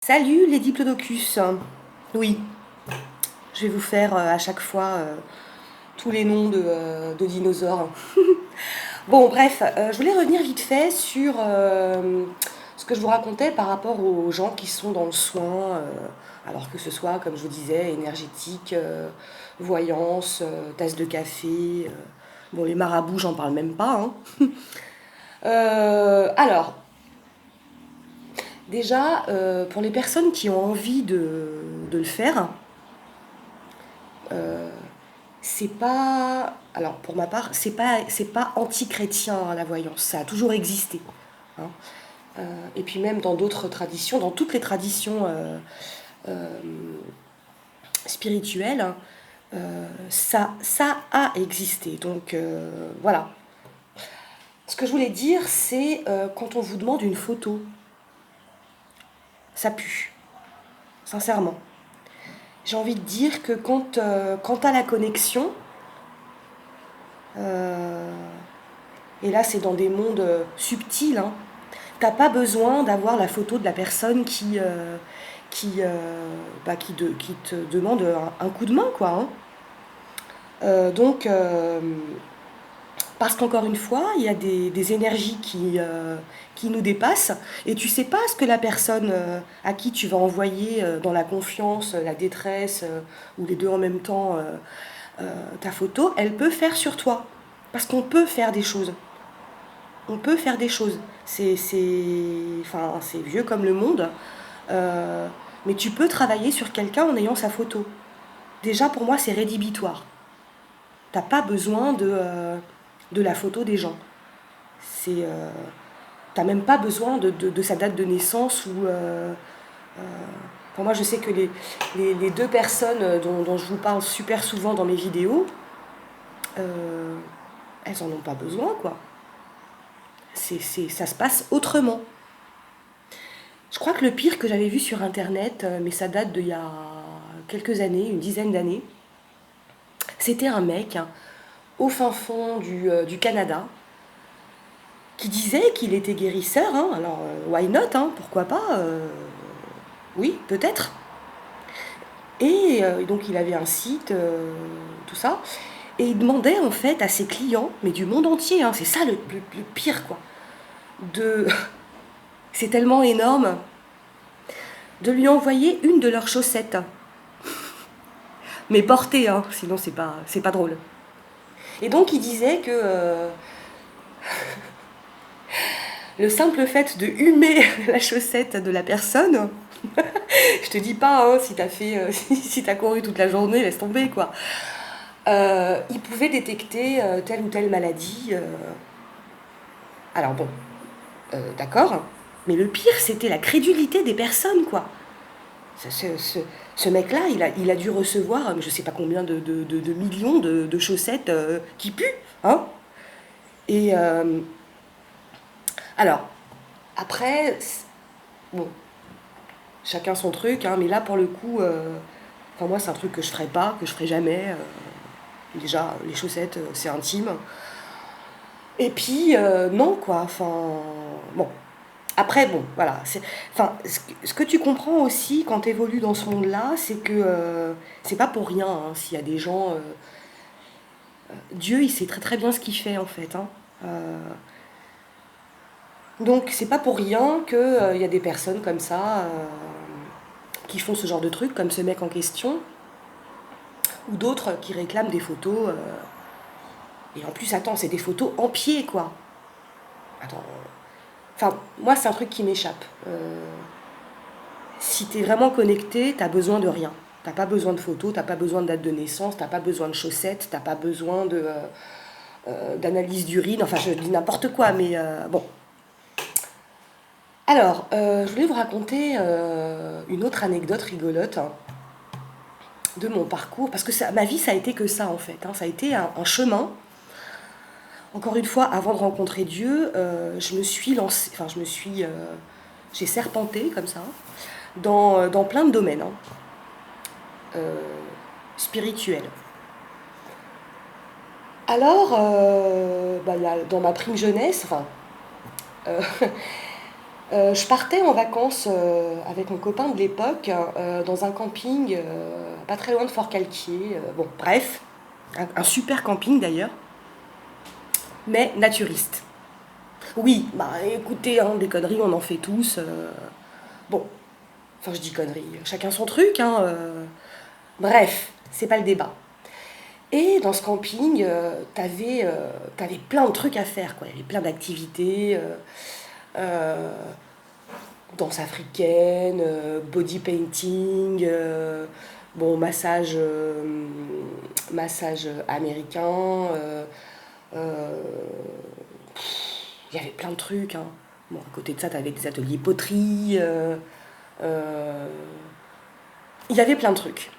Salut les diplodocus. Oui, je vais vous faire à chaque fois tous les noms de dinosaures. Bon, bref, je voulais revenir vite fait sur ce que je vous racontais par rapport aux gens qui sont dans le soin, alors que ce soit, comme je vous disais, énergétique, voyance, tasse de café. Bon, les marabouts, j'en parle même pas, hein. Alors, déjà, pour les personnes qui ont envie de le faire, euh, c'est pas. Alors, pour ma part, c'est pas anti-chrétien, hein, la voyance. Ça a toujours existé, hein. Et puis, même dans d'autres traditions, dans toutes les traditions euh, spirituelles, hein, ça a existé. Donc, voilà. Ce que je voulais dire, c'est quand on vous demande une photo, ça pue, sincèrement. J'ai envie de dire que quand tu as la connexion, euh, et là c'est dans des mondes subtils, hein, t'as pas besoin d'avoir la photo de la personne qui te demande un coup de main, quoi, hein. Donc, parce qu'encore une fois, il y a des énergies qui nous dépassent, et tu sais pas ce que la personne à qui tu vas envoyer dans la confiance, la détresse, ou les deux en même temps, ta photo, elle peut faire sur toi. Parce qu'on peut faire des choses. On peut faire des choses. Enfin, c'est vieux comme le monde, euh, mais tu peux travailler sur quelqu'un en ayant sa photo. Déjà, pour moi, c'est rédhibitoire. T'as pas besoin de la photo des gens. C'est, t'as même pas besoin de sa date de naissance ou. Pour moi, je sais que les deux personnes dont je vous parle super souvent dans mes vidéos, euh, elles en ont pas besoin, quoi. Ça se passe autrement. Je crois que le pire que j'avais vu sur internet, mais ça date d'il y a quelques années, une dizaine d'années, c'était un mec, hein, au fin fond du Canada, qui disait qu'il était guérisseur, hein. Alors, why not, hein, pourquoi pas, oui, peut-être. Et donc il avait un site, tout ça, et il demandait en fait à ses clients, mais du monde entier, hein, c'est ça le pire, quoi, de... c'est tellement énorme, de lui envoyer une de leurs chaussettes, mais portée, hein, sinon c'est pas drôle. Et donc il disait que le simple fait de humer la chaussette de la personne, je te dis pas, hein, si t'as fait, si t'as couru toute la journée, laisse tomber, quoi. Il pouvait détecter telle ou telle maladie. Alors bon, d'accord, mais le pire c'était la crédulité des personnes, quoi. Ce, ce- ce- ce mec-là, il a dû recevoir, je sais pas combien de millions de chaussettes qui puent, hein. Et alors, après, bon, chacun son truc, hein, mais là pour le coup, enfin moi c'est un truc que je ferai pas, que je ferai jamais. Déjà, les chaussettes, c'est intime. Et puis, non, quoi, enfin, bon. Après, bon, voilà. Enfin, ce que tu comprends aussi quand tu évolues dans ce monde-là, c'est que c'est pas pour rien, hein, s'il y a des gens. Dieu, il sait très très bien ce qu'il fait, en fait, hein. Euh, donc, c'est pas pour rien qu'il y a des personnes comme ça qui font ce genre de trucs, comme ce mec en question, ou d'autres qui réclament des photos. Et en plus, attends, c'est des photos en pied, quoi. Attends. Enfin, moi, c'est un truc qui m'échappe. Si t'es vraiment connecté, t'as besoin de rien. T'as pas besoin de photos, t'as pas besoin de date de naissance, t'as pas besoin de chaussettes, t'as pas besoin d'analyse d'urine. Enfin, je dis n'importe quoi, mais bon. Alors, je voulais vous raconter une autre anecdote rigolote, hein, de mon parcours, parce que ma vie, ça a été que ça, en fait, hein. Ça a été un chemin. Encore une fois, avant de rencontrer Dieu, je me suis lancée, enfin, j'ai serpenté comme ça, dans plein de domaines, hein, euh, spirituels. Alors, bah, dans ma prime jeunesse, enfin, euh, Je partais en vacances avec mon copain de l'époque dans un camping pas très loin de Fort-Calquier. Bon, bref, un super camping d'ailleurs, mais naturiste. Oui, bah écoutez, hein, des conneries, on en fait tous. Bon, enfin je dis conneries, chacun son truc. Hein, bref, c'est pas le débat. Et dans ce camping, t'avais plein de trucs à faire, quoi. Il y avait plein d'activités. Euh, Danse africaine, body painting, bon, massage américain. Euh, il y avait plein de trucs. Hein. Bon, à côté de ça, tu avais des ateliers poterie. Euh, il y avait plein de trucs.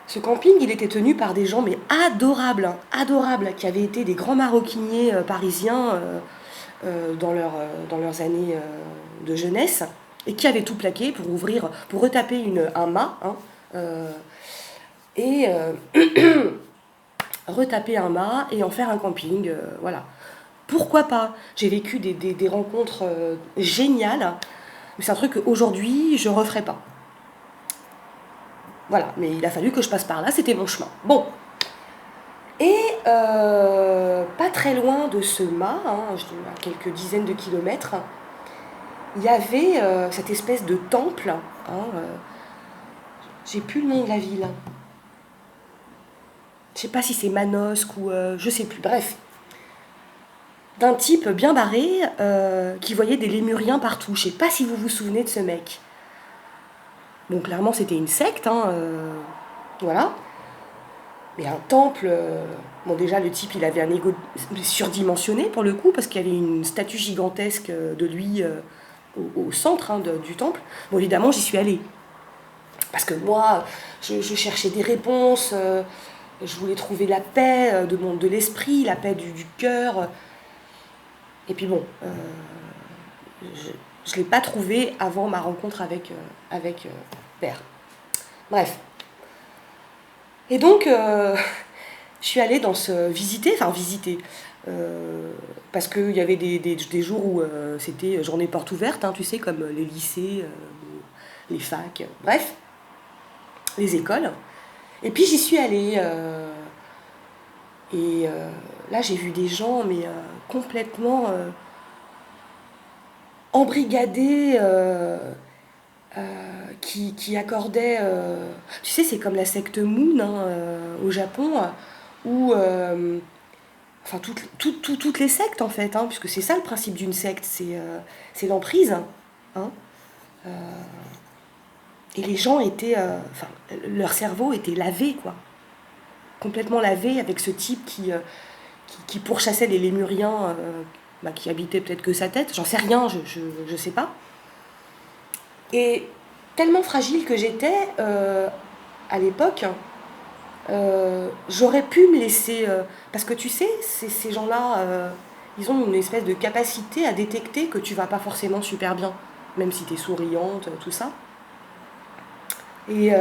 Ce camping, il était tenu par des gens, mais adorables, hein, adorables, qui avaient été des grands maroquiniers parisiens dans leurs années de jeunesse, et qui avaient tout plaqué pour ouvrir, pour retaper un mât, hein, euh, et retaper un mât et en faire un camping, voilà. Pourquoi pas? J'ai vécu des rencontres géniales, mais c'est un truc qu'aujourd'hui je referai pas. Voilà, mais il a fallu que je passe par là, c'était mon chemin. Bon, et pas très loin de ce mât, hein, à quelques dizaines de kilomètres, il y avait cette espèce de temple, hein, j'ai plus le nom de la ville. Je sais pas si c'est Manosque ou je sais plus. Bref, d'un type bien barré qui voyait des lémuriens partout. Je sais pas si vous vous souvenez de ce mec. Bon, clairement, c'était une secte, hein, voilà. Mais un temple. Bon, déjà, le type, il avait un ego surdimensionné pour le coup, parce qu'il y avait une statue gigantesque de lui au centre hein, du temple. Bon, évidemment, j'y suis allée. Parce que moi, je cherchais des réponses, je voulais trouver la paix de l'esprit, la paix du cœur. Et puis bon, je ne l'ai pas trouvé avant ma rencontre avec Père. Bref. Et donc, je suis allée visiter, parce qu'il y avait des jours où c'était journée porte ouverte, hein, tu sais, comme les lycées, les facs, bref, les écoles. Et puis j'y suis allée, et là j'ai vu des gens, mais complètement embrigadés, qui accordaient. Tu sais, c'est comme la secte Moon hein, au Japon, où. Enfin, toutes les sectes en fait, hein, puisque c'est ça le principe d'une secte, c'est l'emprise. Hein, et les gens étaient. Enfin, leur cerveau était lavé, quoi. Complètement lavé avec ce type qui pourchassait les lémuriens bah, qui habitaient peut-être que sa tête, j'en sais rien, je sais pas. Et tellement fragile que j'étais à l'époque, j'aurais pu me laisser. Parce que tu sais, ces gens-là, ils ont une espèce de capacité à détecter que tu vas pas forcément super bien, même si tu es souriante, tout ça. Et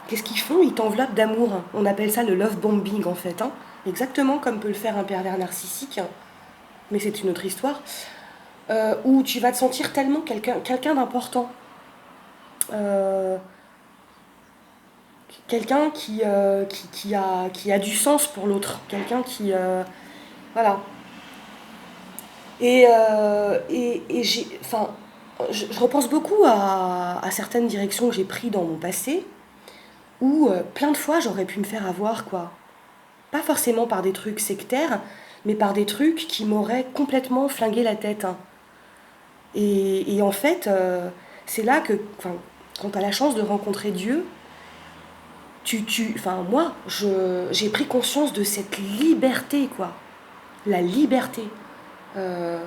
qu'est-ce qu'ils font? Ils t'enveloppent d'amour. On appelle ça le love bombing en fait. Hein. Exactement comme peut le faire un pervers narcissique, mais c'est une autre histoire. Où tu vas te sentir tellement quelqu'un d'important. Euh, Quelqu'un qui a du sens pour l'autre. Quelqu'un qui. Voilà. Et j'ai. Enfin, je repense beaucoup à certaines directions que j'ai prises dans mon passé, où plein de fois j'aurais pu me faire avoir, quoi. Pas forcément par des trucs sectaires, mais par des trucs qui m'auraient complètement flingué la tête. Hein. Et en fait, c'est là que, enfin, quand tu as la chance de rencontrer Dieu, enfin, moi, j'ai pris conscience de cette liberté, quoi. La liberté. Euh,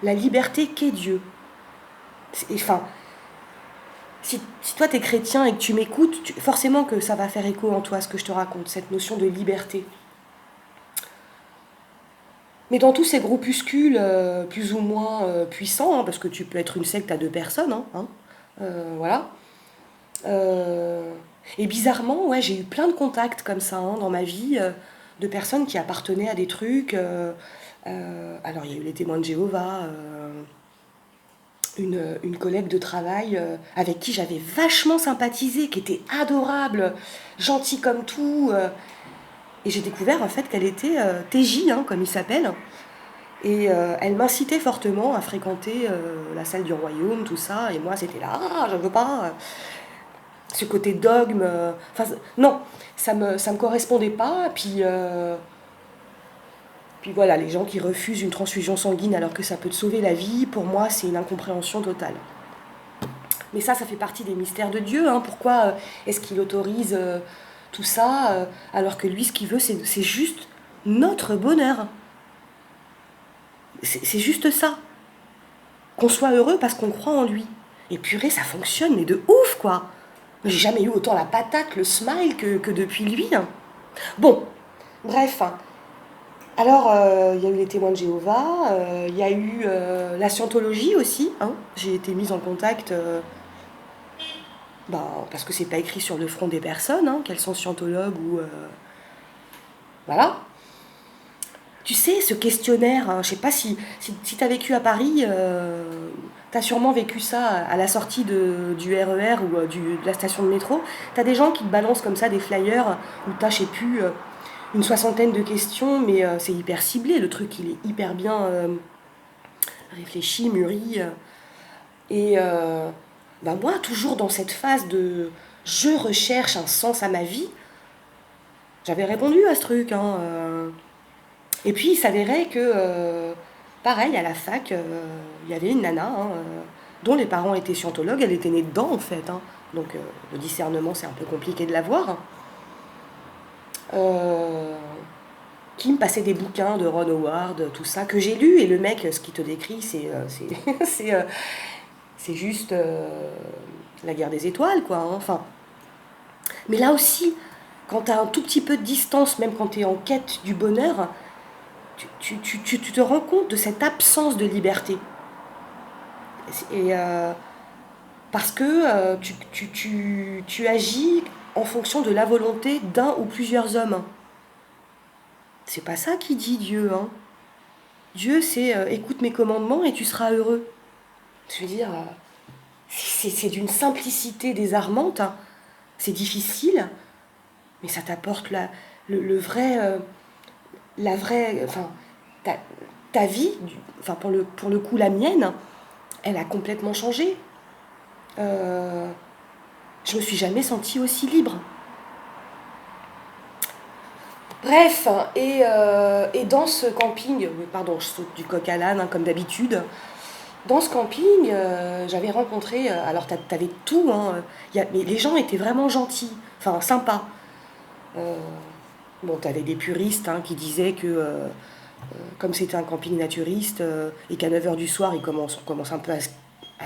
la liberté qu'est Dieu. Enfin, si toi t'es chrétien et que tu m'écoutes, forcément que ça va faire écho en toi ce que je te raconte, cette notion de liberté. Mais dans tous ces groupuscules plus ou moins puissants, hein, parce que tu peux être une secte à deux personnes, hein, voilà. Euh, et bizarrement, ouais, j'ai eu plein de contacts comme ça hein, dans ma vie, de personnes qui appartenaient à des trucs. Alors, il y a eu les témoins de Jéhovah, une collègue de travail avec qui j'avais vachement sympathisé, qui était adorable, gentille comme tout. Et j'ai découvert en fait qu'elle était TJ, hein, comme il s'appelle. Et elle m'incitait fortement à fréquenter la salle du royaume, tout ça. Et moi, c'était là, ah, je veux pas. Ce côté dogme. Enfin, non, ça me correspondait pas. Puis voilà, les gens qui refusent une transfusion sanguine alors que ça peut te sauver la vie, pour moi, c'est une incompréhension totale. Mais ça fait partie des mystères de Dieu. Hein. Pourquoi est-ce qu'il autorise tout ça alors que lui, ce qu'il veut, c'est juste notre bonheur. C'est juste ça. Qu'on soit heureux parce qu'on croit en lui. Et purée, ça fonctionne, mais de ouf, quoi. J'ai jamais eu autant la patate, le smile que depuis lui. Hein. Bon, bref. Hein. Alors, il y a eu les témoins de Jéhovah, il y a eu la scientologie aussi. Hein. J'ai été mise en contact, parce que c'est pas écrit sur le front des personnes, hein, qu'elles sont scientologues ou... voilà. Tu sais, ce questionnaire, hein, je sais pas si tu as vécu à Paris, tu as sûrement vécu ça à la sortie du RER ou de la station de métro. Tu as des gens qui te balancent comme ça des flyers où tu as, je sais plus, une soixantaine de questions, mais c'est hyper ciblé. Le truc, il est hyper bien réfléchi, mûri. Et moi, toujours dans cette phase de je recherche un sens à ma vie, j'avais répondu à ce truc. Hein, Et puis, il s'avérait que, pareil, à la fac, il y avait une nana hein, dont les parents étaient scientologues. Elle était née dedans, en fait. Hein. Donc, le discernement, c'est un peu compliqué de l'avoir. Qui me passait des bouquins de Ron Howard, tout ça, que j'ai lu. Et le mec, ce qu'il te décrit, c'est juste la guerre des étoiles, quoi. Hein. Enfin, mais là aussi, quand tu as un tout petit peu de distance, même quand tu es en quête du bonheur, tu te rends compte de cette absence de liberté. Et parce que tu agis en fonction de la volonté d'un ou plusieurs hommes. C'est pas ça qui dit Dieu. Hein. Dieu, c'est écoute mes commandements et tu seras heureux. Je veux dire, c'est d'une simplicité désarmante. Hein. C'est difficile, mais ça t'apporte le vrai... la vraie, enfin, ta vie, enfin pour le coup la mienne, elle a complètement changé. Je me suis jamais sentie aussi libre. Bref, et dans ce camping, pardon, je saute du coq à l'âne hein, comme d'habitude. Dans ce camping, j'avais rencontré, alors t'avais tout, hein, mais les gens étaient vraiment gentils, enfin sympas. Bon, t'avais des puristes hein, qui disaient que comme c'était un camping naturiste et qu'à 9 h du soir, on commence un peu à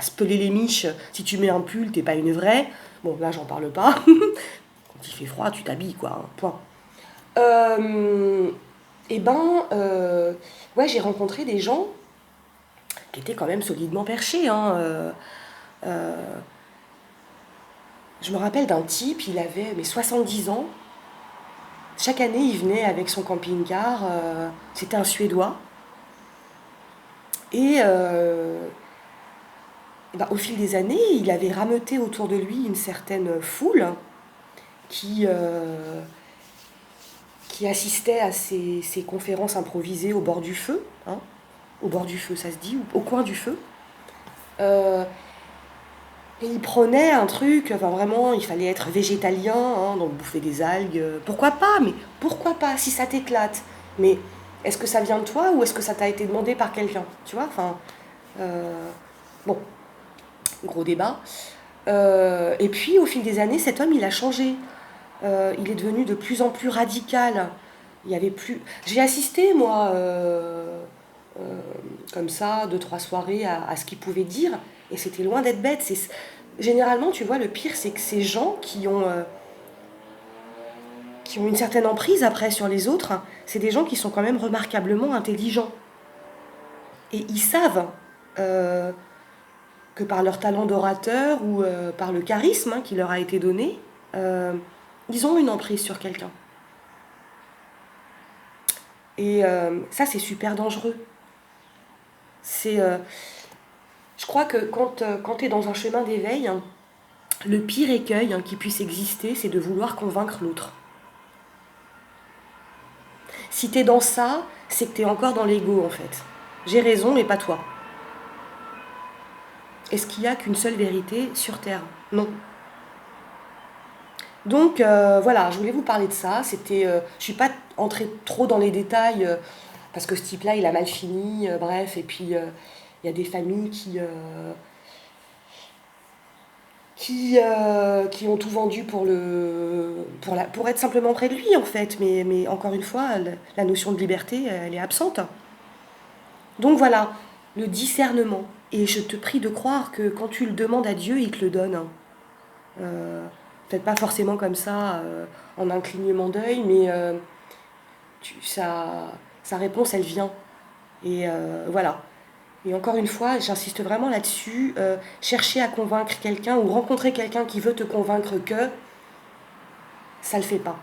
se peler les miches. Si tu mets un pull, t'es pas une vraie. Bon, là, j'en parle pas. Quand il fait froid, tu t'habilles, quoi. Hein, point. Ouais, j'ai rencontré des gens qui étaient quand même solidement perchés. Hein, je me rappelle d'un type, il avait 70 ans. Chaque année, il venait avec son camping-car. C'était un Suédois. Et au fil des années, il avait rameuté autour de lui une certaine foule qui assistait à ces conférences improvisées au bord du feu. Hein, au bord du feu, ça se dit, au coin du feu. Et il prenait un truc, enfin vraiment, il fallait être végétalien, hein, donc bouffer des algues. Pourquoi pas, mais pourquoi pas, si ça t'éclate. Mais est-ce que ça vient de toi ou est-ce que ça t'a été demandé par quelqu'un? Tu vois, enfin... bon, gros débat. Et puis, au fil des années, cet homme, il a changé. Il est devenu de plus en plus radical. Il y avait plus... J'ai assisté, moi, comme ça, 2-3 soirées à ce qu'il pouvait dire, et c'était loin d'être bête. Généralement, tu vois, le pire, c'est que ces gens qui ont une certaine emprise après sur les autres, hein, c'est des gens qui sont quand même remarquablement intelligents. Et ils savent que par leur talent d'orateur ou par le charisme hein, qui leur a été donné, ils ont une emprise sur quelqu'un. Et ça, c'est super dangereux. C'est, je crois que quand tu es dans un chemin d'éveil, hein, le pire écueil hein, qui puisse exister, c'est de vouloir convaincre l'autre. Si tu es dans ça, c'est que tu es encore dans l'ego en fait. J'ai raison, mais pas toi. Est-ce qu'il n'y a qu'une seule vérité sur Terre? Non. Donc voilà, je voulais vous parler de ça. Je suis pas entrée trop dans les détails parce que ce type-là, il a mal fini. Bref, et puis il y a des familles qui ont tout vendu pour être simplement près de lui en fait. Mais encore une fois, la notion de liberté, elle est absente. Donc voilà, le discernement. Et je te prie de croire que quand tu le demandes à Dieu, il te le donne, hein. Euh, Peut-être pas forcément comme ça, en un clignement d'œil, mais sa réponse, elle vient. Et voilà. Et encore une fois, j'insiste vraiment là-dessus, chercher à convaincre quelqu'un ou rencontrer quelqu'un qui veut te convaincre que ça le fait pas.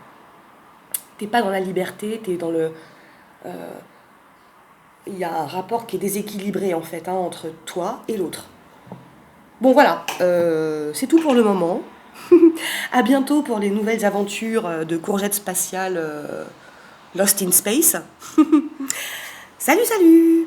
T'es pas dans la liberté, t'es dans le... Il y a un rapport qui est déséquilibré en fait hein, entre toi et l'autre. Bon voilà, c'est tout pour le moment. À bientôt pour les nouvelles aventures de courgettes spatiales Lost in Space. Salut, salut!